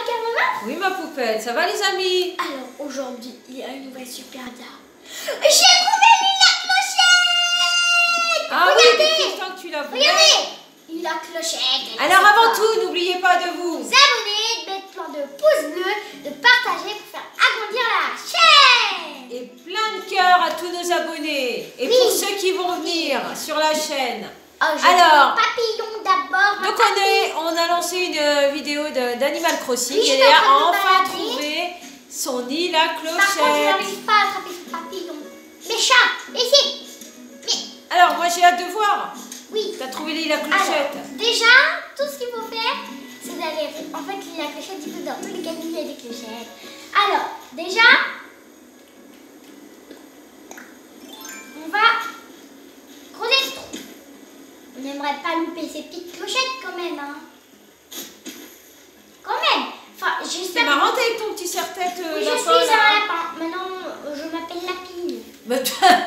Caroline? Oui, ma poupette, ça va les amis? Alors, aujourd'hui, il y a une nouvelle super bien. J'ai trouvé la clochette! Ah Regardez! oui, depuis le temps que tu l'as voulu. Regardez! La clochette. Alors avant tout, n'oubliez pas de vous abonner, de mettre plein de pouces bleus, de partager pour faire agrandir la chaîne. et plein de cœurs à tous nos abonnés. Et Oui. pour ceux qui vont venir sur la chaîne. Oh, Alors, papillon d'abord. donc on a lancé une vidéo d'Animal Crossing Oui, je et suis en Léa train a de me enfin balader. trouvé son île à Par contre, je clochette. n'arrive pas à attraper ce papillon. Méchant, ici. Alors moi j'ai hâte de voir. Oui. T'as trouvé l'île à clochette. Alors, déjà, tout ce qu'il faut faire, c'est d'aller. En fait, la clochette, du coup, dans tous les cabinets, il y a des clochettes. Alors, déjà, on va creuser le trou. On n'aimerait pas louper ces petites clochettes quand même, hein. Quand même. Enfin, C'est j'espère. marrant avec ton petit serre-tête Oui, je lapin, suis un là. lapin. Maintenant, je m'appelle Lapine. Mais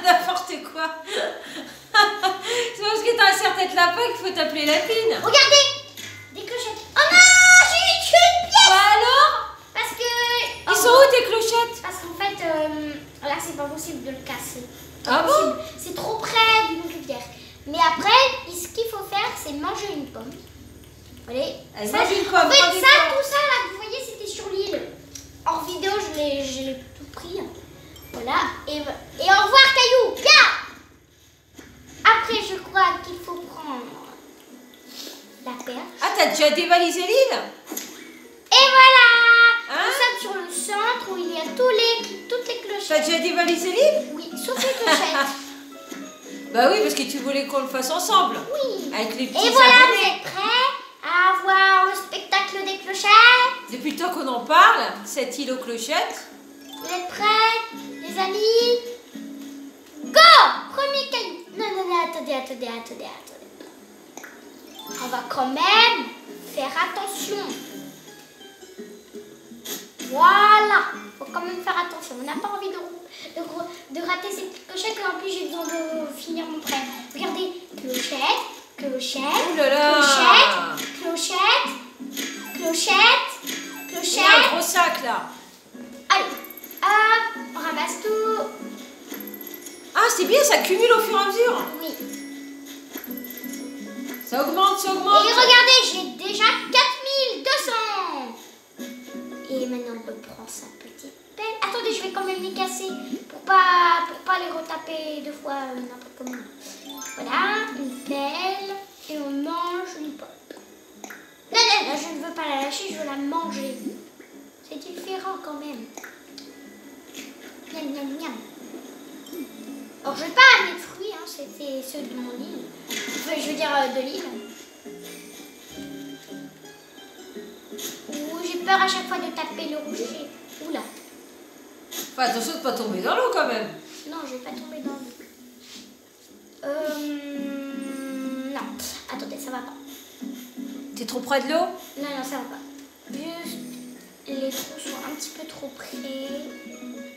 n'importe quoi. C'est parce que t'as un serre-tête lapin qu'il faut t'appeler Lapine. Regardez, des clochettes. Oh non, j'ai eu une pièce. Bah alors? Parce que. Ils sont où tes clochettes? Parce qu'en fait, là, c'est pas possible de le casser. Ah bon? C'est trop près d'une rivière. Mais après, ce qu'il faut faire, c'est manger une pomme. Allez, Allez, ça, mange une pomme, en fait, prends des ça, pommes. tout ça, là, vous voyez, c'était sur l'île. Hors vidéo, je l'ai tout pris. Voilà. Et au revoir, Caillou. Bien. Après, je crois qu'il faut prendre la perche. Ah, t'as déjà dévalisé l'île? Et voilà. Hein? Nous sommes sur le centre où il y a toutes les clochettes. T'as déjà dévalisé l'île? Oui, sauf les clochettes. Bah oui, parce que tu voulais qu'on le fasse ensemble. Oui. Avec les petits Et voilà, vous abonnés. êtes prêts à voir le spectacle des clochettes? Depuis le temps qu'on en parle, cette île aux clochettes. Vous êtes prêts, les amis? Go! Premier caillou. Non, attendez. On va quand même faire attention. Voilà. Faut quand même faire attention. On n'a pas envie de rater ces petites clochettes. Et en plus, j'ai besoin de finir mon prêt. Regardez. Clochette. Ouh là là. Clochette. Il y a un gros sac là. Allez. Hop. On ramasse tout. Ah, c'est bien, ça cumule au fur et à mesure. Oui. Ça augmente. Et regardez, j'ai déjà 4200. Et maintenant, on reprend sa petite pelle. Attendez, je vais quand même les casser pour pas les retaper deux fois n'importe comment. Voilà, une pelle. Et on mange une pomme. Non, je ne veux pas la lâcher, je veux la manger. C'est différent quand même. Miam. Alors, je vais pas amener de fruits, hein, c'était ceux de mon île. Enfin, je veux dire de l'île. Ouh, j'ai peur à chaque fois de taper le rocher. Oula. Enfin, attention de pas tomber dans l'eau quand même. Non, je vais pas tomber dans l'eau. Non. Attendez, ça va pas. T'es trop près de l'eau? Non, ça va pas. Juste, les trous sont un petit peu trop près.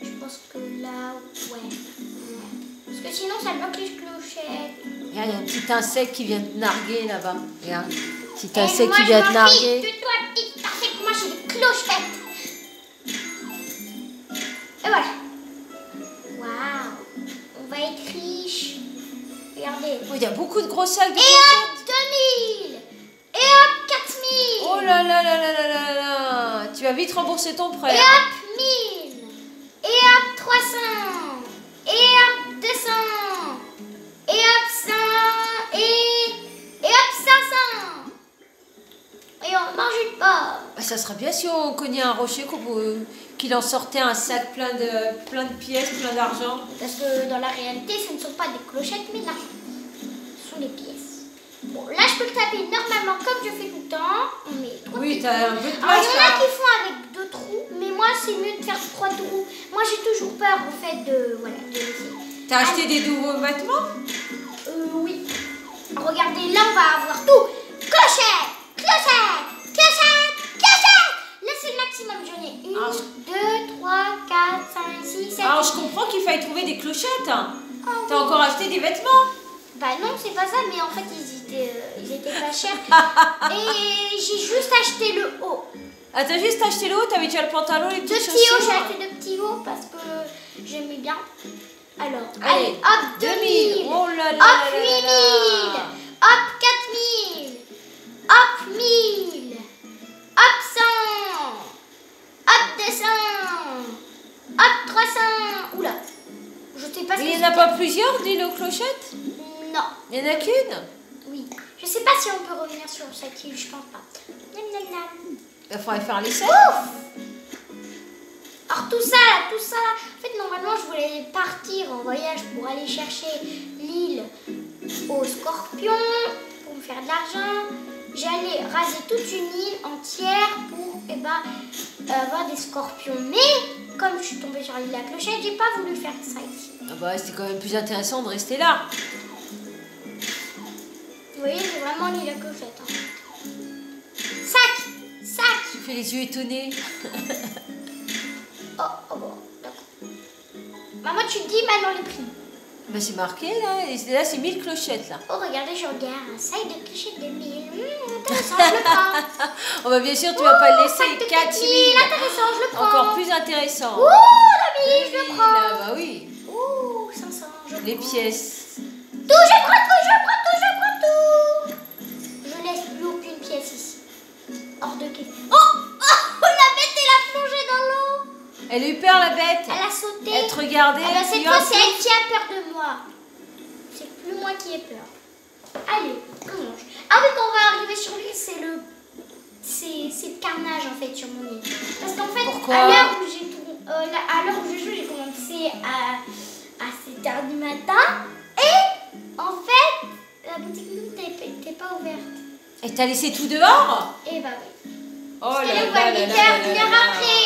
Je pense que là, ouais. Parce que sinon, ça bloque les clochettes. Regarde, il y a un petit insecte qui vient te narguer là-bas. Regarde, petit Et insecte moi, qui vient te je m'en fiche narguer. de toi, petite insecte. Moi, j'ai des clochettes. Et voilà. Waouh. On va être riche. Regardez. Oh, il y a beaucoup de gros sacs de Et clochettes. hop, 2000. Et hop, 4000. Oh là là. Tu vas vite rembourser ton prêt. Et hein. hop, 1000. Et hop, 300. Et hop, 200. Et hop, 100. Et hop, 500. Et on mange une pomme. Bah, ça serait bien si on cognait un rocher qu'il en sortait un sac plein de pièces, plein d'argent. Parce que dans la réalité, ce ne sont pas des clochettes, mais l'argent. Ce sont des pièces. Bon, là, je peux le taper normalement comme je fais tout le temps. On met 3 Oui, t'as un peu de Alors, place il y en a là. qui font avec 2 trous, mais moi, c'est mieux de faire 3 trous. Moi, j'ai toujours peur, en fait, de laisser. T'as acheté des nouveaux vêtements? Oui. Regardez, là, on va avoir tout. Clochette. Là, c'est le maximum. J'en ai 1, Ah. 2, 3, 4, 5, 6, 7. Alors je comprends qu'il faille trouver des clochettes. Ah, T'as encore acheté des vêtements? Bah non, c'est pas ça, mais en fait, ils étaient pas chers. Et j'ai juste acheté le haut. Ah, t'as juste acheté le haut, t'avais déjà le pantalon, les Deux petites petits hauts, j'ai chaussures. acheté deux petits hauts parce que j'aimais bien. Alors, Allez, allez, hop, 2000. Oh là là Hop, là là 8000. là. Hop, 4000. Hop, 1000. Hop, 100. Hop, 200. Hop, 300. Oula, je sais pas Mais si il n'y en a pas plusieurs, dis nos clochettes? Non, Il n'y en a qu'une? oui. Je sais pas si on peut revenir sur cette île, je pense pas. Nam, nam, nam. Il faudrait faire l'essai. Ouf. Alors tout ça, en fait normalement je voulais partir en voyage pour aller chercher l'île aux scorpions, pour me faire de l'argent. J'allais raser toute une île entière pour avoir des scorpions. Mais comme je suis tombée sur l'île à Clochette, j'ai pas voulu faire ça ici. Ah bah c'était quand même plus intéressant de rester là. Vous voyez, c'est vraiment l'île à Clochette. Hein. Sac. Tu fais les yeux étonnés. Oh bon, d'accord. Maman, tu dis maintenant les prix. Bah c'est marqué là, et là c'est 1000 clochettes là. Oh, regardez, je regarde un sac de clochettes de 1000. Intéressant, je le prends. Oh bah bien sûr, tu vas pas le Sac laisser. de 4000. intéressant, je le prends. Encore plus intéressant. Ouh, la 1000, je 2000, le prends. là, bah oui. Ouh, 500, je Les prends. pièces. Tout, je prends tout. Je laisse plus aucune pièce ici. Hors de question. Oh, la bête, elle a plongé dans l'eau. Elle a eu peur la bête. Elle a sauté. Elle te regardait. Ah bah, cette puis fois, hop. c'est elle qui a peur de moi. C'est plus moi qui ai peur. Allez, on mange. Ah oui, quand on va arriver sur l'île, c'est le carnage en fait sur mon île. Parce qu'en fait, Pourquoi à l'heure où j'ai joué, j'ai commencé à 7h du matin. Et en fait, la boutique n'était pas ouverte. Et t'as laissé tout dehors? Et bah oui. Oh Parce là que là le là voile là il est là là. rentré.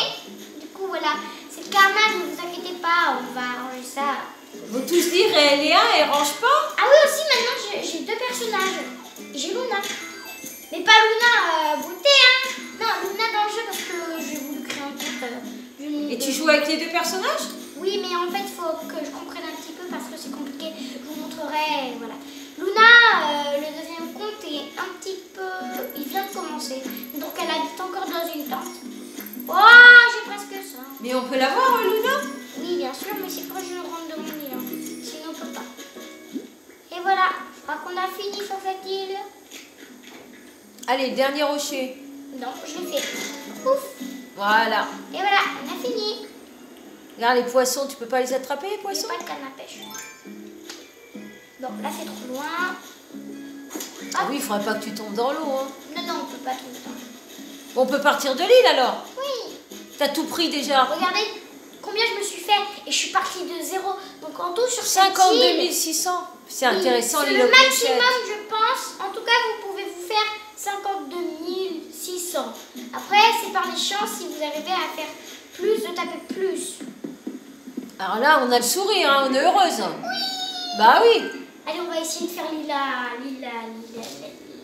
Du coup, voilà. C'est le carnage, ne vous inquiétez pas, on va arranger ça. Vous tous dire, Léa, elle range pas? Ah oui, aussi, maintenant, j'ai deux personnages. J'ai Luna. Mais pas Luna beauté, hein. Non, Luna dans le jeu parce que j'ai voulu créer un compte. Et tu joues avec les deux personnages? Oui, mais en fait, il faut que je comprenne un petit peu parce que c'est compliqué. Je vous montrerai, voilà. Luna, le deuxième compte est un petit peu... Il vient de commencer. Donc, elle habite encore dans une tente. Oh, j'ai presque ça. Mais on peut la voir, Luna? Oui, bien sûr, mais c'est quand je rentre de mon île. Hein. Sinon, on peut pas. Et voilà, je crois qu'on a fini sur cette île. Allez, dernier rocher. Non, je l'ai fait. Ouf. Voilà. Et voilà, on a fini. Regarde les poissons, tu peux pas les attraper, les Il n'y poissons? a pas de canne à pêche. Bon, là, c'est trop loin. Ah oui, il faudrait pas que tu tombes dans l'eau. Hein. Non, on peut pas tout le temps. Bon, on peut partir de l'île alors. Oui. T'as tout pris déjà. Regardez combien je me suis fait. Et je suis partie de zéro. Donc, en tout, sur cette 52 île... 600. C'est Oui, intéressant, c'est l'île le aux clochettes. maximum, je pense. En tout cas, vous pouvez vous faire 52 600. Après, c'est par les chances si vous arrivez à faire plus, de taper plus. Alors là, on a le sourire, hein, on est heureuse. Oui. Bah oui. Allez, on va essayer de faire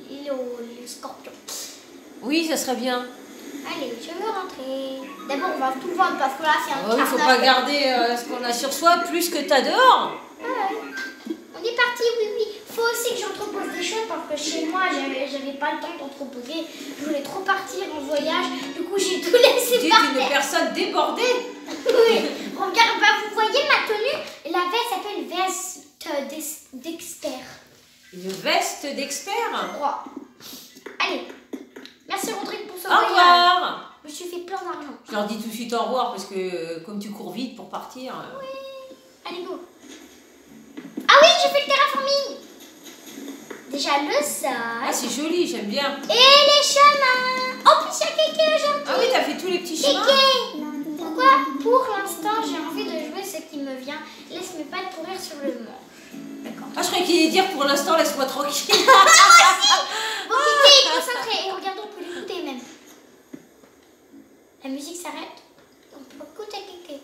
l'île aux scorpions. Oui, ça serait bien. Allez, je veux rentrer. D'abord, on va tout vendre parce que là, c'est un Oh, il faut carnage. pas garder ce qu'on a sur soi plus que t'as dehors. Ouais. On est parti, oui. Faut aussi que j'entrepose des choses parce que chez moi, j'avais pas le temps d'entreposer. Je voulais trop partir en voyage. Du coup, j'ai tout laissé Tu es par une terre. personne débordée. Oui. Regarde, bah, vous voyez ma tenue. La veste s'appelle veste d'expert. Une veste d'expert. Droit. Allez. Merci Rodrigue pour ce Au voyage. revoir. Je me suis fait plein d'argent. Je leur dis tout de suite au revoir parce que comme tu cours vite pour partir. Oui. Allez, go. Ah oui, j'ai fait le terraforming. Déjà le Ah, sol. c'est joli, j'aime bien. Et les chemins. En plus, il y a Kéké aujourd'hui. Ah oui, t'as fait tous les petits chemins. Kéké. Pourquoi? Pour l'instant, j'ai envie de jouer ce qui me vient. Laisse mes pattes pourrir sur le manche. D'accord. Ah, je croyais qu'il allait dire pour l'instant, laisse-moi tranquille. Bon, Kéké, concentré. Et regardons, on peut l'écouter même. La musique s'arrête. On peut écouter Kéké.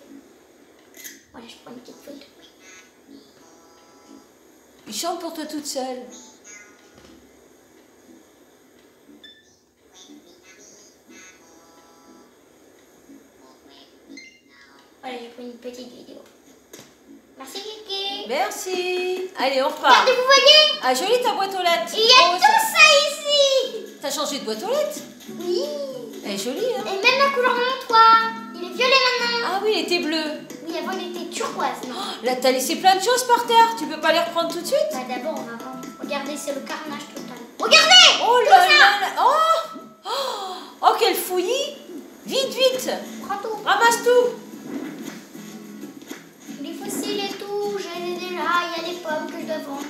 Voilà, je prends une petite photo. Il chante pour toi toute seule. Voilà, j'ai pris une petite vidéo. Merci Kéké. Merci. Allez, on repart. Regardez, vous voyez? Ah, jolie ta boîte aux lettres. Il y a Oh, tout ça ici. T'as changé de boîte aux lettres? Oui. Elle est jolie, hein. Et même la couleur de mon toit. Il est violet maintenant. Ah oui, il était bleu. Oui, avant il était turquoise. Non. Là, t'as laissé plein de choses par terre. Tu peux pas les reprendre tout de suite? Bah d'abord, on va voir. Regardez, c'est le carnage total. Regardez! Oh là là là. Oh, oh, oh, quelle fouillis. Vite, vite. Prends tout. Ramasse tout. Les fossiles et tout, je les ai déjà. Il y a des pommes que je dois vendre.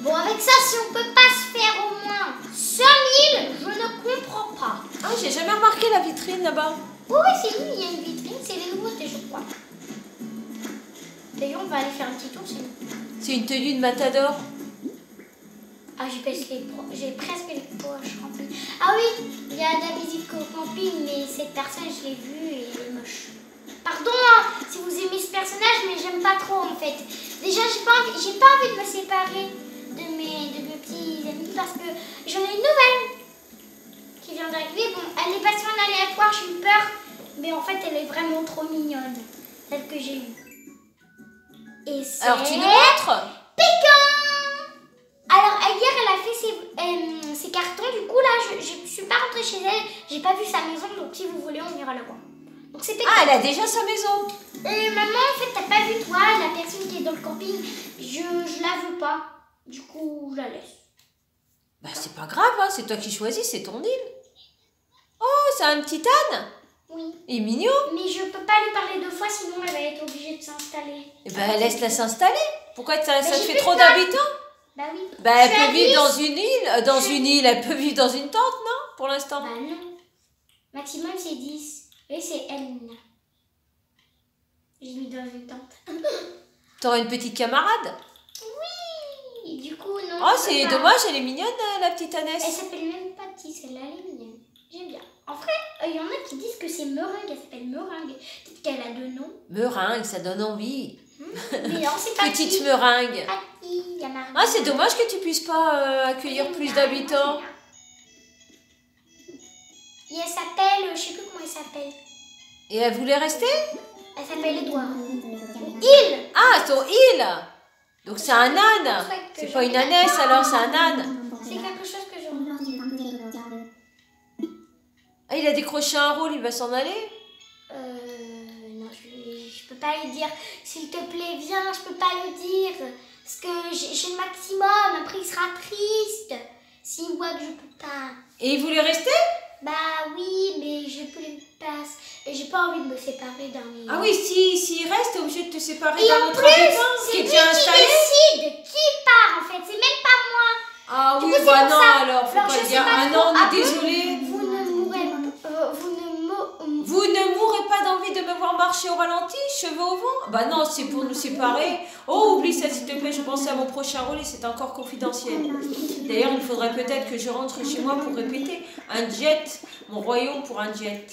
Bon, avec ça, si on peut pas se faire au moins 5000, je ne comprends pas. Ah, j'ai jamais remarqué la vitrine là-bas. Oh oui, c'est lui, il y a une vitrine, c'est les nouveautés, je crois. D'ailleurs, on va aller faire un petit tour, c'est nous. C'est une tenue de matador. Ah, j'ai presque les poches remplies. Ah oui, il y a de la visite au camping, mais cette personne, je l'ai vue et elle est moche. Pardon hein, si vous aimez ce personnage, mais j'aime pas trop en fait. Déjà, j'ai pas envie de me séparer de mes petits amis parce que j'en ai une nouvelle qui vient d'arriver. Bon, elle est passée en aléatoire, j'ai eu peur, mais en fait, elle est vraiment trop mignonne, celle que j'ai eue. Et c'est... Alors, tu nous montres? Pékin! Alors, hier, elle a fait ses cartons. Du coup, là, je suis pas rentrée chez elle. J'ai pas vu sa maison, donc si vous voulez, on ira la voir. Donc, c'était Ah, elle a déjà sa maison. maman, en fait, t'as pas vu toi, la personne qui est dans le camping. Je la veux pas. Du coup, je la laisse. Bah, c'est pas grave, hein. C'est toi qui choisis, c'est ton île. Oh, c'est un petit âne. Oui. Il est mignon. Mais je peux pas lui parler deux fois, sinon elle va être obligée de s'installer. Eh ben, laisse-la s'installer. Pourquoi ça te j'ai fait plus trop de place. d'habitants? Bah oui. Bah, Je elle suis à peut vivre 10. dans une île. Dans une île, elle peut vivre dans une tente, non? Pour l'instant. Bah non. Maximum, c'est 10. Et c'est elle. J'ai mis dans une tente. T'auras une petite camarade. Oui. Du coup, non. Oh, je peux c'est pas. dommage, elle est mignonne, la petite Elle Annès. s'appelle même pas Tis, celle-là, elle est mignonne. J'aime bien. En vrai, il y en a qui disent que c'est Meringue, elle s'appelle Meringue. Peut-être qu'elle a deux noms. Meringue, ça donne envie. Mais non, c'est pas Petite Tis. meringue. Pas Tis, il y a Marie. Ah, c'est dommage que tu puisses pas accueillir plus d'habitants. Et elle s'appelle, je sais plus comment elle s'appelle. Et elle voulait rester? Elle s'appelle Edouard. Il. Ah, son île. Donc c'est un âne. C'est pas une ânesse alors, c'est un âne. C'est quelque chose que je... Ah, il a décroché un rôle, il va s'en aller? Non, je peux pas lui dire. S'il te plaît, viens, je peux pas le dire. Parce que j'ai le maximum. Après, il sera triste. S'il voit que je peux pas. Et il voulait rester? Bah oui, mais j'ai plus les places. Et j'ai pas envie de me séparer d'un mes... Ah oui, s'il reste, t'es obligé de te séparer Et d'un en autre plus, habitant qui c'est est lui déjà qui installé. décide qui part en fait. C'est même pas moi. Ah Du oui, coup, c'est bah pour non, ça. alors faut Alors, pas je le sais dire. pas Ah trop. non, on est Après, désolé. Vous ne mourrez Vous ne mourrez pas d'envie de me voir marcher au ralenti, cheveux au vent? Bah non, c'est pour nous séparer. Oh, oublie ça s'il te plaît, je pensais à mon prochain rôle et c'est encore confidentiel. D'ailleurs, il faudrait peut-être que je rentre chez moi pour répéter. Un jet, mon royaume pour un jet.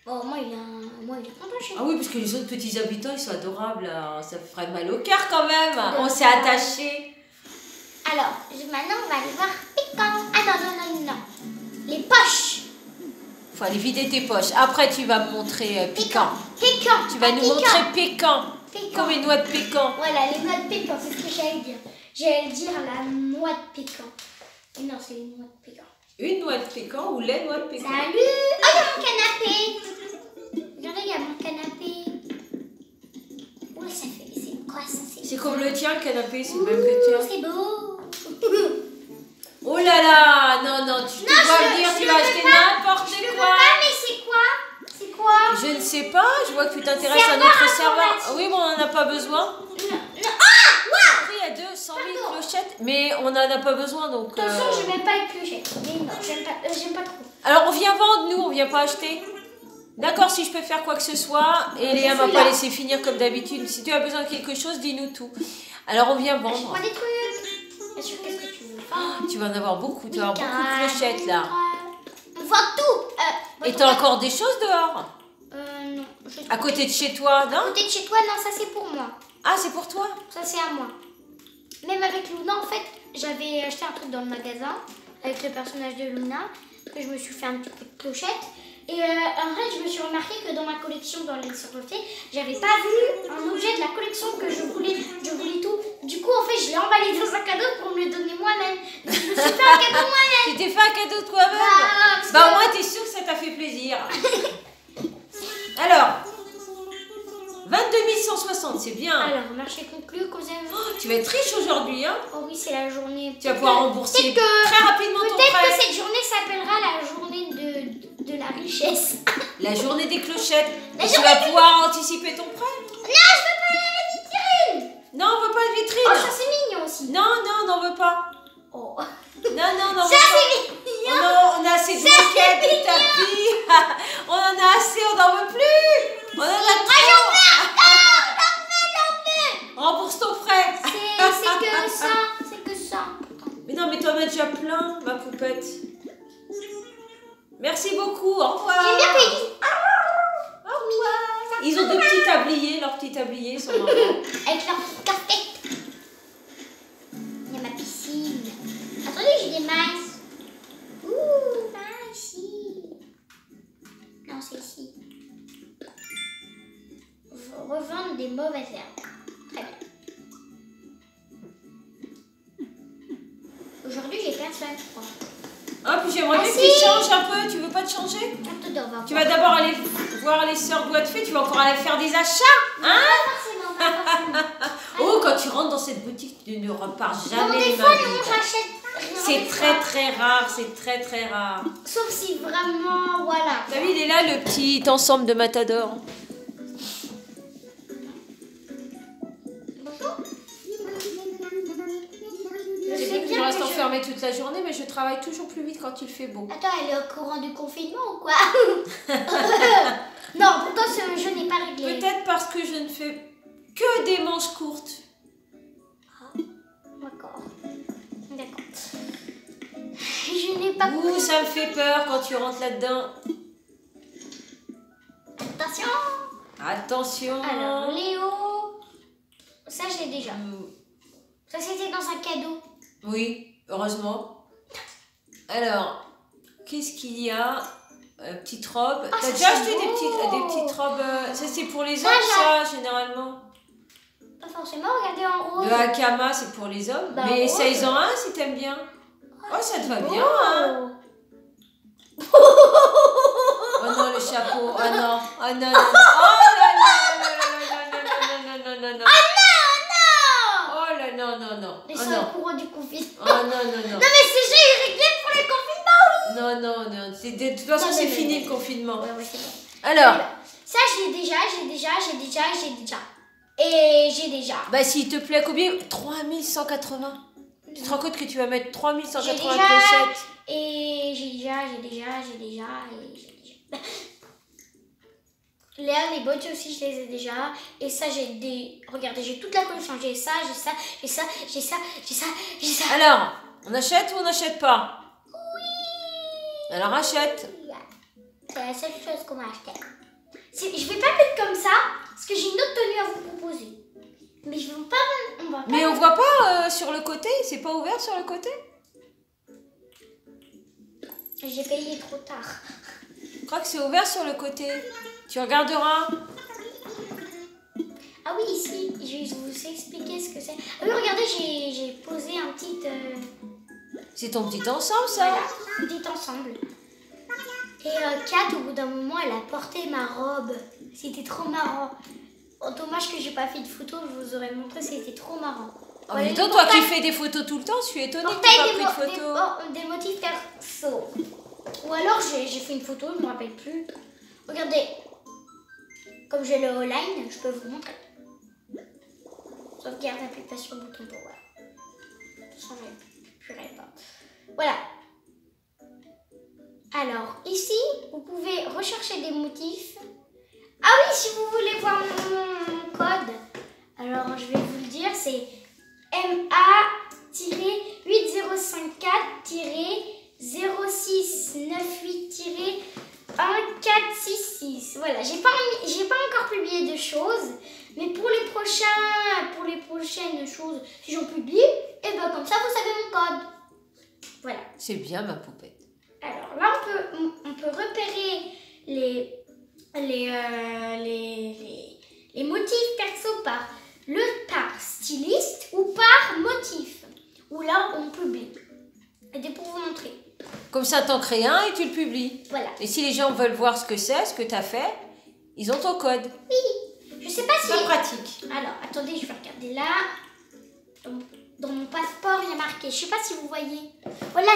Oh, moi, il est content chez Ah moi. oui, parce que les autres petits habitants, ils sont adorables. Là. Ça ferait mal au cœur quand même. On s'est attachés. Alors, maintenant, on va aller voir Pécan. Ah non, non. Les poches. Faut aller vider tes poches. Après, tu vas me montrer piquant. Pécan. Tu vas nous montrer pécan. Pécan. Comme une noix de pécan. Voilà, les noix de pécan, c'est ce que j'allais dire. J'allais dire la noix de pécan. Et non, c'est une noix de pécan. Une noix de pécan ou les noix de pécan? Salut. Oh, il y a mon canapé. Regardez, il y a mon canapé. Ouais, ça fait... C'est quoi ça? C'est comme le tien, le canapé, c'est le même que le tien. C'est beau. Oh là là, non, tu te vois venir, tu vas acheter n'importe Je peux quoi. pas, mais c'est quoi? C'est quoi? Je ne sais pas, je vois que tu t'intéresses à Serveur notre serveur. informatique. Oui, bon, on n'en a pas besoin. Non. Ah, Après, il y a 200 000 clochettes, mais on n'en a pas besoin, donc... attention, je n'aime pas les clochettes. Mais non, j'aime pas trop. Alors, on vient vendre, nous, on vient pas acheter. D'accord, si je peux faire quoi que ce soit, et Léa m'a pas laissé finir comme d'habitude. Si tu as besoin de quelque chose, dis-nous tout. Alors, on vient Je vendre. prends des trucs. Bien sûr, qu'est-ce que tu veux? Tu vas en avoir beaucoup, tu vas avoir beaucoup de clochettes, là. On vend tout. Et t'as encore des choses dehors? Non. À côté de chez toi, À non? côté de chez toi, non, ça c'est pour moi. Ah, c'est pour toi? Ça c'est à moi. Même avec Luna, en fait, j'avais acheté un truc dans le magasin avec le personnage de Luna, que je me suis fait un petit peu de clochette. Et en fait, je me suis remarqué que dans ma collection, dans les surfait, j'avais pas vu un objet de la collection que je voulais tout. Du coup, en fait, je l'ai emballé dans un cadeau pour me le donner moi-même. Donc, je me suis fait un cadeau moi-même. Tu t'es fait un cadeau toi-même? Parce Bah, que- au moins, t'es sûr que ça t'a fait plaisir. Alors, 22 160, c'est bien. Alors, marché conclu, comme vous avez vu. Oh, tu vas être riche aujourd'hui, hein? Oh oui, c'est la journée. Tu vas pouvoir rembourser très rapidement ton Peut-être prêt. que cette journée s'appellera la journée de la richesse. La journée des clochettes. La Et tu vas pouvoir anticiper ton prêt. Non, je veux pas la vitrine. Non, on veut pas de vitrine. Oh, ça c'est mignon aussi. Non, non, on n'en veut pas. Oh. Non, non, non. Ça c'est mignon. On a assez de moquettes, de tapis. On en a assez, on n'en veut plus. On en a trop. J'en veux. Rembourse ton prêt. C'est que ça. C'est que ça. Mais non, mais t'en as déjà plein, ma poupette. Merci beaucoup, au revoir. J'aime bien quand ils disent Au revoir. Ils ont deux petits tabliers, leurs petits tabliers sont marrants. avec leur petite casquette. Il y a ma piscine. Attendez, j'ai des maïs. Ouh, ici. Non, c'est ici. Revendre des mauvaises herbes. Très bien. Aujourd'hui, j'ai personne, je crois. Ah, puis j'aimerais bien que si. tu changes un peu. Tu veux pas te changer? Tu vas d'abord aller voir les sœurs doigts de fée. Tu vas encore aller faire des achats, hein? Pas forcément. Oh, quand tu rentres dans cette boutique, tu ne repars Non, jamais des les fois, mains non, vides. j'achète rien. C'est des très fois. très rare, c'est très très rare. Sauf si vraiment, voilà. T'as vu, il est là le petit ensemble de Matador. Bonjour. C'est sais bien que bien je reste que enfermée toute la journée, mais je travaille toujours plus vite quand il fait beau. Attends, elle est au courant du confinement ou quoi? Non, pourtant ce jeu n'est pas réglé. Peut-être parce que je ne fais que des manches courtes. D'accord. D'accord. Je n'ai pas Ouh, compris. ça me fait peur quand tu rentres là-dedans. Attention. Attention. Alors, Léo. Ça, je l'ai déjà. Ouh. Ça, c'était dans un cadeau. Oui, heureusement. Alors, qu'est-ce qu'il y a? Petite robe. Ah, T'as ça, déjà c'est acheté des beau. petites robes? Ça, c'est pour les Ça, hommes, ça, généralement. Pas forcément, regardez en rose. Le hakama, c'est pour les hommes. Bah, mais rose. essaye-en un si t'aimes bien. Oh, ça te va bien, hein? Oh non, le chapeau. Oh non. Oh non, non, non. Oh là là, non, non, non, non, non, non, non, non. Oh là, non, non, non. Ils Oh sont non. au courant du confinement. Oh non, non, non. Non, mais ce jeu est réglé pour les confinements. Non, non, non. De toute façon, Non, c'est mais- fini le confinement. Ouais, c'est bon. Alors, Ça, j'ai déjà. Et j'ai déjà. bah s'il te plaît, combien? 3180. Tu te rends compte que tu vas mettre 3180 J'ai déjà. clochettes? Et j'ai déjà. Les bottes aussi, je les ai déjà. Et ça, j'ai des. Regardez, j'ai toute la collection. J'ai ça. Alors, on achète ou on n'achète pas? Oui. Alors achète. C'est la seule chose qu'on va acheter. Je vais pas mettre comme ça, parce que j'ai une autre tenue à vous proposer. Mais je veux pas. On va pas. Mais on voit pas sur le côté? C'est pas ouvert sur le côté? J'ai payé trop tard. Je crois que c'est ouvert sur le côté. Tu regarderas. Ah oui, ici, je vais vous expliquer ce que c'est. Ah oui, regardez, j'ai posé un petit. C'est ton petit ensemble, ça? Voilà, un petit ensemble. Et Kat, au bout d'un moment, elle a porté ma robe. C'était trop marrant. Oh, dommage que j'ai pas fait de photo, je vous aurais montré, c'était trop marrant. Oh, mais toi, qui fais des photos tout le temps, je suis étonnée que tu n'aies pas pris de photos. Des motifs perso. Ou alors j'ai fait une photo, je me rappelle plus. Regardez, comme j'ai le online, je peux vous montrer. Sauvegarde, appuie pas sur le bouton pour voir. Ça n'appuierai pas. Voilà. Alors, ici, vous pouvez rechercher des motifs. Ah oui, si vous voulez voir mon code, alors je vais vous le dire, c'est MA-8064-0698-1466. Voilà, j'ai pas encore publié de choses, mais pour les prochaines choses, si j'en publie, et ben comme ça vous savez mon code. Voilà. C'est bien, ma poupette. Alors là, on peut repérer les motifs perso par styliste ou par motif. Ou là, on publie. Et pour vous montrer. Comme ça, t'en crées un et tu le publies. Voilà. Et si les gens veulent voir ce que c'est, ce que t'as fait, ils ont ton code. Oui. Je sais pas si... C'est pratique. Alors, attendez, je vais regarder là. Dans mon passeport, il y a marqué. Je sais pas si vous voyez. Voilà,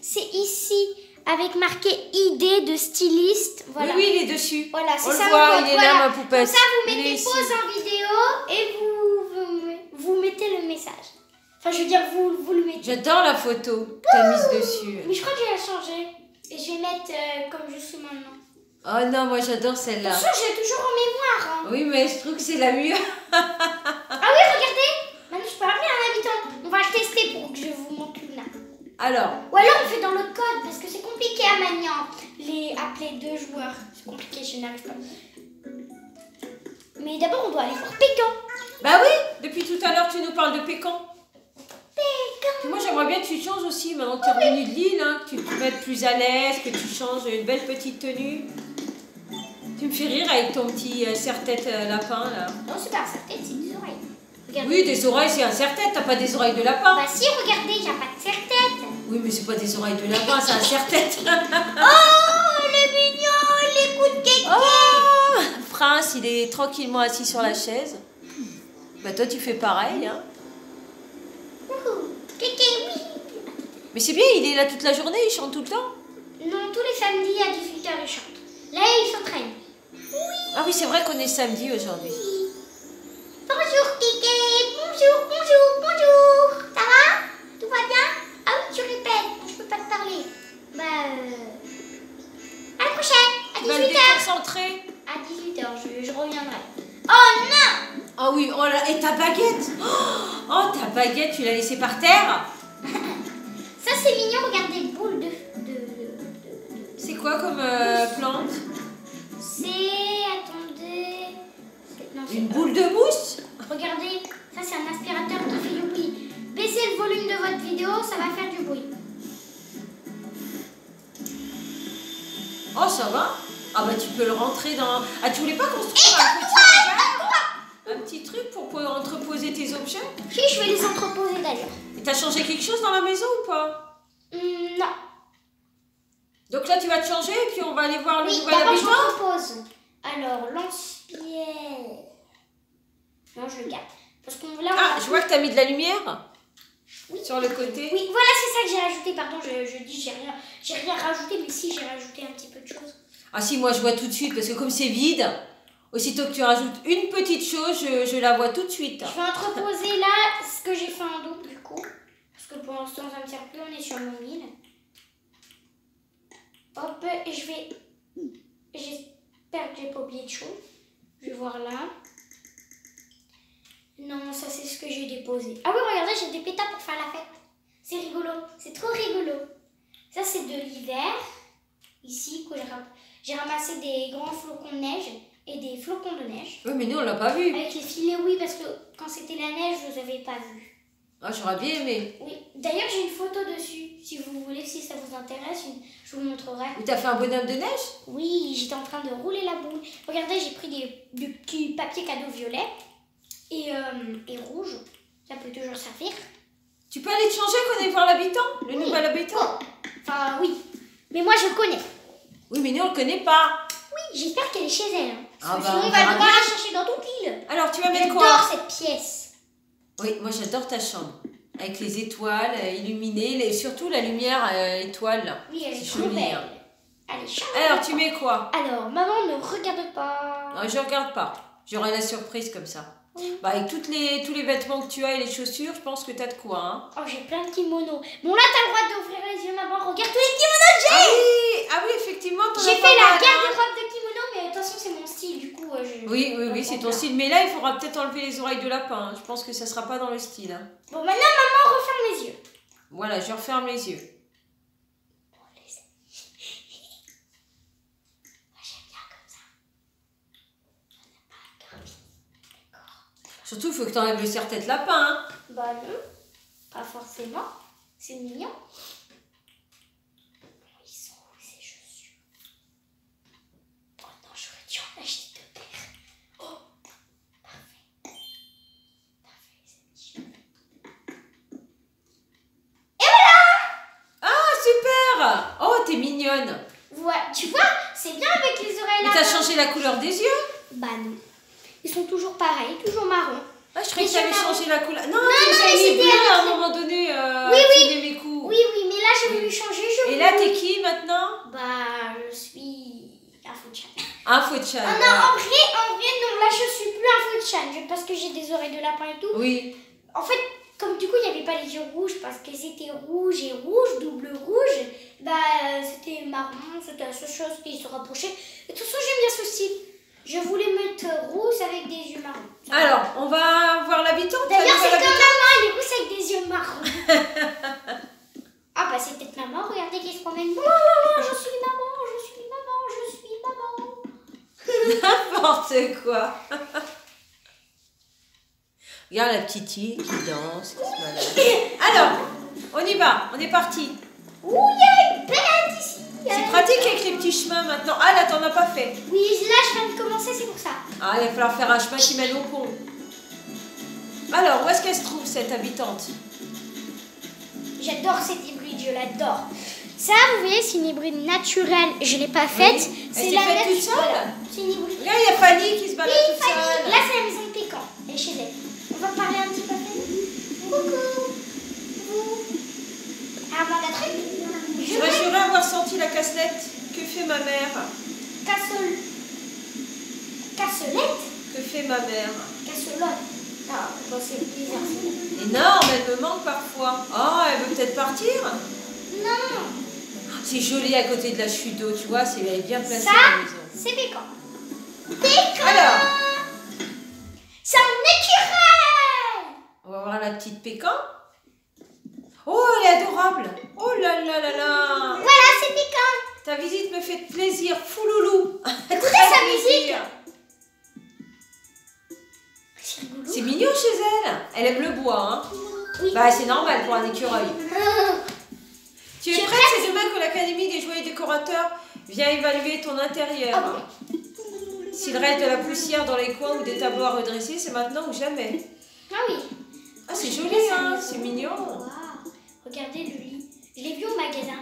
c'est ici. Avec marqué ID de styliste. Voilà. Oui, il est dessus. Voilà, c'est on ça le voit, mon code. il est Voilà. là, ma poupette. Comme ça, vous Il est mettez ici. pause en vidéo et vous mettez le message. Enfin, je veux dire, vous le mettez. J'adore la photo que t'as mise dessus. Mais je crois que je vais la changer. Et je vais mettre comme je suis maintenant. Oh non, moi j'adore celle-là. Attention, j'ai toujours en mémoire. Hein. Oui, mais je trouve que c'est la mieux. Ah oui, regardez. Maintenant, je peux appeler un habitant. On va le tester pour que je vous montre là. Alors, Ou alors, on fait dans le code parce que c'est compliqué à manier. Appeler 2 joueurs. C'est compliqué, je n'arrive pas. Mais d'abord, on doit aller voir Pékin. bah oui, depuis tout à l'heure tu nous parles de Pékin. Pékin. Puis moi j'aimerais bien que tu changes aussi, maintenant que tu es revenu de Lille, hein, que tu te mettes plus à l'aise, que tu changes une belle petite tenue. Tu me fais rire avec ton petit serre-tête lapin là. Non, c'est pas un serre-tête, c'est des oreilles. Regardez. Oui, des oreilles c'est un serre-tête, t'as pas des oreilles de lapin. Bah si, regardez, il n'y a pas de serre-tête. Oui, mais c'est pas des oreilles de lapin, c'est un serre-tête. Oh, il est mignon, il écoute kéké. Oh, Prince, il est tranquillement assis sur la chaise. Bah toi tu fais pareil, hein. Kéké, oui. Mais c'est bien, il est là toute la journée, il chante tout le temps. Non, tous les samedis à 18h, il chante. Là, il s'entraîne. Ah oui, c'est vrai qu'on est samedi aujourd'hui. Bonjour, Kéké. Bonjour, bonjour, bonjour. Ça va? Tout va bien? Ah oui, tu répètes. Je peux pas te parler. Bah, à la prochaine. À Tu vas le 18h. déconcentrer. À 18h, je reviendrai. Oh non! Ah oui, oh là, et ta baguette. Oh, ta baguette, tu l'as laissée par terre. Ça, c'est mignon. Regardez, boule de... C'est quoi comme plante? C'est... Attendez... Non, c'est Une pas. boule de mousse? Regardez, ça c'est un aspirateur qui fait du bruit. Baissez le volume de votre vidéo, ça va faire du bruit. Oh, ça va. Ah bah tu peux le rentrer dans... Ah, tu voulais pas construire un petit hangar? Un petit truc pour pouvoir entreposer tes objets? Si, je vais les entreposer d'ailleurs. Et t'as changé quelque chose dans la maison ou pas? Non. Donc là, tu vas te changer et puis on va aller voir le Oui, nouvel d'abord je habitant. repose. Alors, lance-pierre. Non, je le garde. Parce qu'on là, on Ah, va- je vois que t'as mis de la lumière Oui. sur le côté. Oui, voilà, c'est ça que j'ai rajouté. Pardon, je dis j'ai rien rajouté, mais si, j'ai rajouté un petit peu de choses. Ah si, moi je vois tout de suite parce que comme c'est vide, aussitôt que tu rajoutes une petite chose, je la vois tout de suite. Je vais entreposer là ce que j'ai fait en double du coup. Parce que pour l'instant, ça me sert plus, on est sur mon mille. Hop, et je vais... J'espère que j'ai pas oublié de choses. Je vais voir là. Non, ça c'est ce que j'ai déposé. Ah oui, regardez, j'ai des pétards pour faire la fête. C'est rigolo, c'est trop rigolo. Ça c'est de l'hiver. Ici, que j'ai ramassé des grands flocons de neige et des flocons de neige. Oui, mais nous on l'a pas vu. Avec les filets, oui, parce que quand c'était la neige, je ne les avais pas vus. Ah, j'aurais bien aimé. Oui, d'ailleurs j'ai une photo dessus. Si vous voulez, si ça vous intéresse, je vous montrerai. Mais t'as fait un bonhomme de neige? Oui, j'étais en train de rouler la boule. Regardez, j'ai pris des petits papiers cadeaux violets et rouges. Ça peut toujours servir. Tu peux aller te changer qu'on aille voir l'habitant, le nouvel habitant? Oh. Enfin, oui. Mais moi, je connais. Oui, mais nous on le connaît pas. Oui, j'espère qu'elle est chez elle. Hein. Ah Parce que bah, sinon, on on va verra devoir bien. la chercher dans toute l'île. Alors, tu vas mettre quoi? J'adore cette pièce. Oui, moi j'adore ta chambre. Avec les étoiles illuminées, et surtout la lumière étoile. Là. Oui, elle est C'est trop joli, belle. hein. Allez, charmante. Alors, tu mets quoi? Alors, maman, ne regarde pas. Non, je regarde pas. J'aurai la surprise comme ça. Bah, avec tous les vêtements que tu as et les chaussures, je pense que t'as de quoi. Hein. Oh, j'ai plein de kimonos. Bon, là, t'as le droit d'ouvrir les yeux, maman. Regarde tous les kimonos que j'ai. Ah oui, effectivement, t'en as J'ai pas fait la mal, guerre hein. de robe de kimono, mais attention, c'est mon style, du coup. Oui, c'est ton style. Mais là, il faudra peut-être enlever les oreilles de lapin. Hein. Je pense que ça sera pas dans le style. Hein. Bon, maintenant, maman, referme les yeux. Voilà, je referme les yeux. Bon, moi, j'aime bien comme ça. On n'a pas dormi. D'accord. Surtout, il faut que tu enlèves le serre-tête lapin. Hein. Bah non, pas forcément. C'est mignon. Ils sont où ces chaussures? Oh non, j'aurais dû en acheter 2 paires. Oh, parfait. Parfait, c'est mignon. Ah, super! mignonne. Ouais, tu vois, c'est bien avec les oreilles Mais là. t'as changé la couleur des yeux? Bah non. Ils sont toujours pareils, toujours marron. Ah, je croyais que Les t'avais yeux marrons. changé la couleur. Non, Non, tu non, les mais as mis c'était bleus à un avec- moment donné. Oui, oui. Tu mes coups. Oui, oui, mais là j'ai voulu changer. Et là, t'es qui maintenant? Bah, je suis un faux chat. Un faux chat. Ah non, en vrai, non, là je suis plus un faux chat. Parce que j'ai des oreilles de lapin et tout. Oui. En fait, comme du coup il n'y avait pas les yeux rouges parce que c'était rouge et rouge, double rouge, bah c'était marron, c'était la seule chose qui se rapprochait. Et de toute façon, j'aime bien ce style. Je voulais mettre rouge avec des yeux marrons. Alors, on va voir l'habitante. D'ailleurs, la c'est nouvelle comme habitante. maman, elle est rousse avec des yeux marrons. Ah bah c'est peut-être maman, regardez qui se promène. Oh là là, je suis maman, je suis maman, je suis maman. N'importe quoi. Regarde la petite fille qui danse, qui se balade. Alors, on y va, on est parti. Ouh, il y a une bête ici. C'est pratique avec les petits chemins maintenant. Ah là, t'en as pas fait. Oui, là je viens de commencer, c'est pour ça. Ah, il va falloir faire un chemin qui mène au pont. Alors, où est-ce qu'elle se trouve, cette habitante? J'adore cet hybride, je l'adore. Ça, vous voyez, c'est une hybride naturelle. Je ne l'ai pas faite. Oui. C'est Elle la s'est faite même. toute seule? Voilà. C'est une hybride. Regarde, il y a Fanny qui se balade Oui, toute Fanny. seule. Là, c'est la maison de Pécan. Elle est chez elle. On va parler un petit peu à Fanny. Coucou. Ah, on a truc. J'aurais juré avoir senti la cassette. Que fait ma mère? Cassolette. Que fait ma mère? Casselotte. Ah, bon, c'est bizarre. Énorme, elle me manque parfois. Oh, elle veut peut-être partir? Non. C'est joli à côté de la chute d'eau, tu vois, elle est bien placée Ça, la maison. c'est Pécan. Pécan. Alors, C'est un écureuil. on va voir la petite Pécan. Oh, elle est adorable. Oh là là là là. Voilà, c'est Pécan. Ta visite me fait plaisir, fouloulou. Écoutez sa musique. C'est rigolo. C'est mignon chez elle. Elle aime le bois, hein. Oui. Bah, c'est normal pour un écureuil. Tu es Tu es prête? C'est demain que l'Académie des joyeux décorateurs vient évaluer ton intérieur. Ah S'il reste de la poussière dans les coins ou des tableaux à redresser, c'est maintenant ou jamais. Ah oui. Ah, c'est J'aime joli, bien sa hein. maison. C'est mignon. Waouh. Regardez le lit. Je l'ai vu au magasin.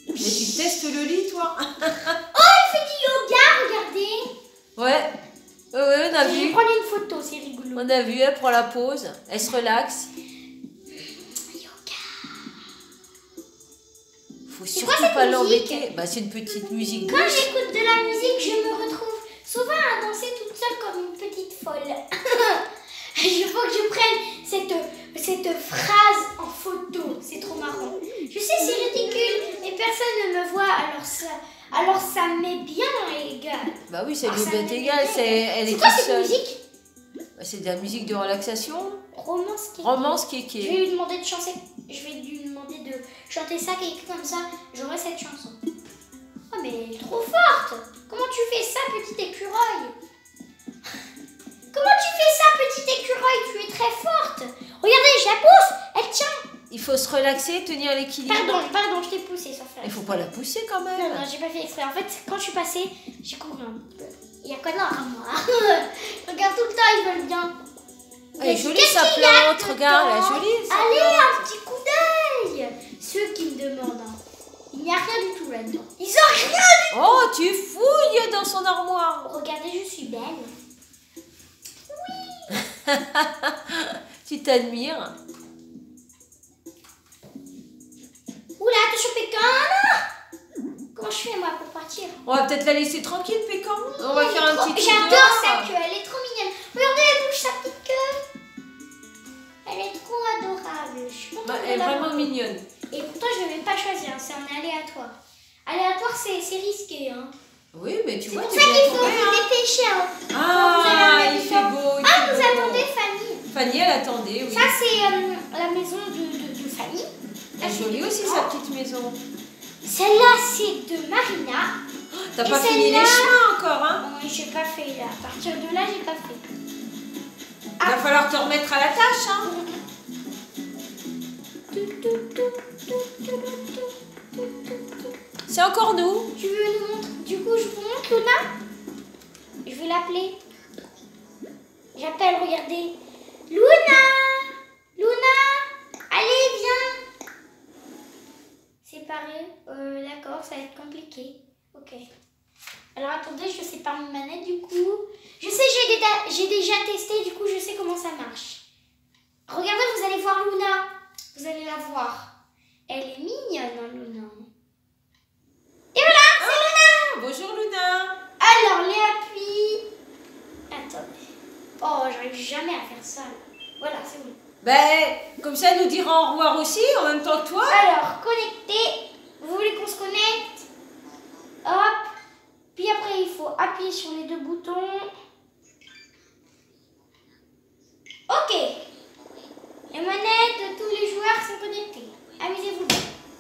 Mais tu testes le lit, toi? Oh, elle fait du yoga, regardez. Ouais. Ouais, on a Je vais vu. prendre une photo, c'est rigolo. On a vu, elle prend la pause, elle se relaxe. Yoga. Faut C'est quoi surtout cette pas musique? l'embêter. Bah, c'est une petite musique Quand douce. j'écoute de la musique, je me retrouve souvent à danser toute seule comme une petite folle. Il faut que je prenne cette phrase en photo. C'est trop marrant. Je sais, c'est ridicule, mais personne ne me voit, alors ça m'est bien égal. Bah oui, ça Ah, lui ça est bien m'est égal. bien. Elle est C'est quoi toute cette seule. musique? Bah, c'est de la musique de relaxation. Romance kéké. Romance Je vais kéké. lui demander de chanter. Je vais lui demander de chanter ça quelque comme ça. J'aurai cette chanson. Oh mais elle est trop forte. Comment tu fais ça, petit écureuil? Comment tu fais ça, petit écureuil? Tu es très forte. Regardez, je la pousse. Elle tient. Il faut se relaxer, tenir l'équilibre. Pardon, je t'ai poussé sans faire. Il faut pas la pousser quand même. Non, j'ai pas fait exprès. En fait, quand je suis passée, j'ai couru un petit peu. Il y a quoi dans moi? Regarde tout le temps, ils veulent bien. Elle est jolie Qu'est-ce sa qu'il y a plante, regarde, elle est dedans? jolie. sa Allez, plante. un petit coup d'œil. Ceux qui me demandent, hein. Il n'y a rien du tout là-dedans. Ils ont rien du tout. Oh, tu fouilles dans son armoire. Regardez, je suis belle. Tu t'admires. Oula, attention Pécan. Comment je fais moi pour partir? On va peut-être la laisser tranquille, Pécan. On va faire un petit tour J'adore dehors. sa queue, elle est trop mignonne. Regardez, elle bouge sa petite queue. Elle est trop adorable. Je suis contente Bah, de elle est la vraiment voir. mignonne. Et pourtant, je ne vais même pas choisir, c'est un aléatoire. Aléatoire, c'est risqué. Hein. Oui, mais tu C'est vois, pour t'es ça bien qu'il faut tombée, vous hein. dépêcher. Hein. Ah, Quand vous avez un il fait habitant. beau. il Ah, fait vous beau. attendez Fanny. Fanny, elle attendait, oui. Ça, c'est la maison de Fanny. Elle est jolie aussi, sa petite maison. Celle-là, c'est de Marina. T'as Et pas fini les celle-là- chemins encore, hein. Oh, j'ai pas fait là. À partir de là, j'ai pas fait. Il va falloir te remettre à la tâche, hein. C'est encore nous. Tu veux nous montrer? Du coup, je vous montre Luna. Je vais l'appeler. J'appelle, regardez. Luna! Luna! Allez, viens! C'est d'accord, ça va être compliqué. Ok. Alors attendez, je sépare ma manette du coup. Je sais, j'ai déjà testé, du coup je sais comment ça marche. Regardez, vous allez voir Luna. Vous allez la voir. Elle est mignonne, Luna. Et voilà, c'est Luna. Bonjour Luna. Alors, les appuis. Attendez. Oh, j'arrive jamais à faire ça. Là. Voilà, c'est bon. Ben, comme ça, elle nous dira au revoir aussi, en même temps que toi. Alors, connecter. Vous voulez qu'on se connecte? Hop. Puis après, il faut appuyer sur les 2 boutons. Ok. Les manettes de tous les joueurs sont connectées. Amusez-vous bien.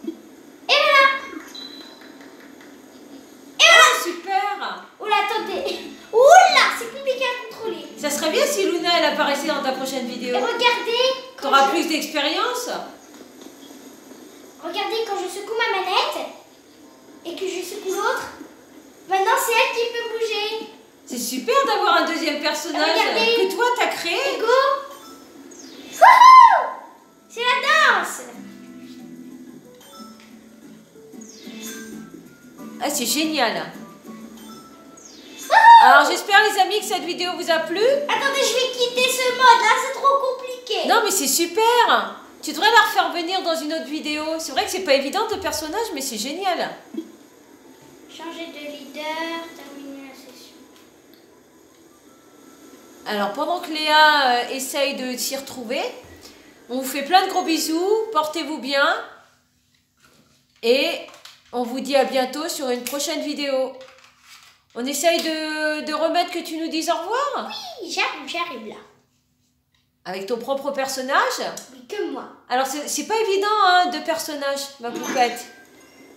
Et voilà. Et voilà. Ah, super. Oula, attendez. Oula, c'est compliqué à contrôler. Ça serait bien si Luna, elle apparaissait dans ta prochaine vidéo. Et regardez. T'auras plus d'expérience. Regardez, quand je secoue ma manette et que je secoue l'autre, maintenant c'est elle qui peut bouger. C'est super d'avoir un deuxième personnage Regardez. que toi, t'as créé. Et go. Wouhou. C'est la danse. Ah, c'est génial. Alors, j'espère, les amis, que cette vidéo vous a plu. Attendez, je vais quitter ce mode là, c'est trop compliqué. Non, mais c'est super. Tu devrais la refaire venir dans une autre vidéo. C'est vrai que c'est pas évident de personnage, mais c'est génial. Changer de leader, terminer la session. Alors, pendant que Léa essaye de s'y retrouver, on vous fait plein de gros bisous. Portez-vous bien. Et on vous dit à bientôt sur une prochaine vidéo. On essaye de remettre que tu nous dises au revoir. Oui, j'arrive là. Avec ton propre personnage. Oui, que moi. Alors, c'est pas évident, hein, de personnage, ma poupette.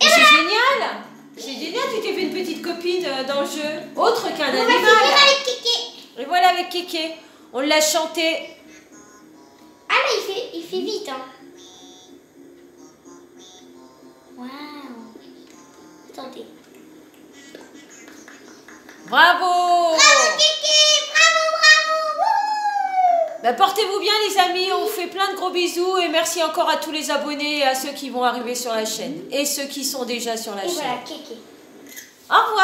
Mais c'est génial. C'est génial, tu t'es fait une petite copine dans le jeu. Autre qu'un On va animal. finir avec Kéké. Et voilà avec Kéké. On l'a chanté. Ah là, il fait vite, hein. Waouh. Attendez. Bravo. Bravo Kéké, bravo. Wouhou. Bah, portez-vous bien les amis, on vous fait plein de gros bisous et merci encore à tous les abonnés et à ceux qui vont arriver sur la chaîne et ceux qui sont déjà sur la Et chaîne. voilà, Kéké. Au revoir.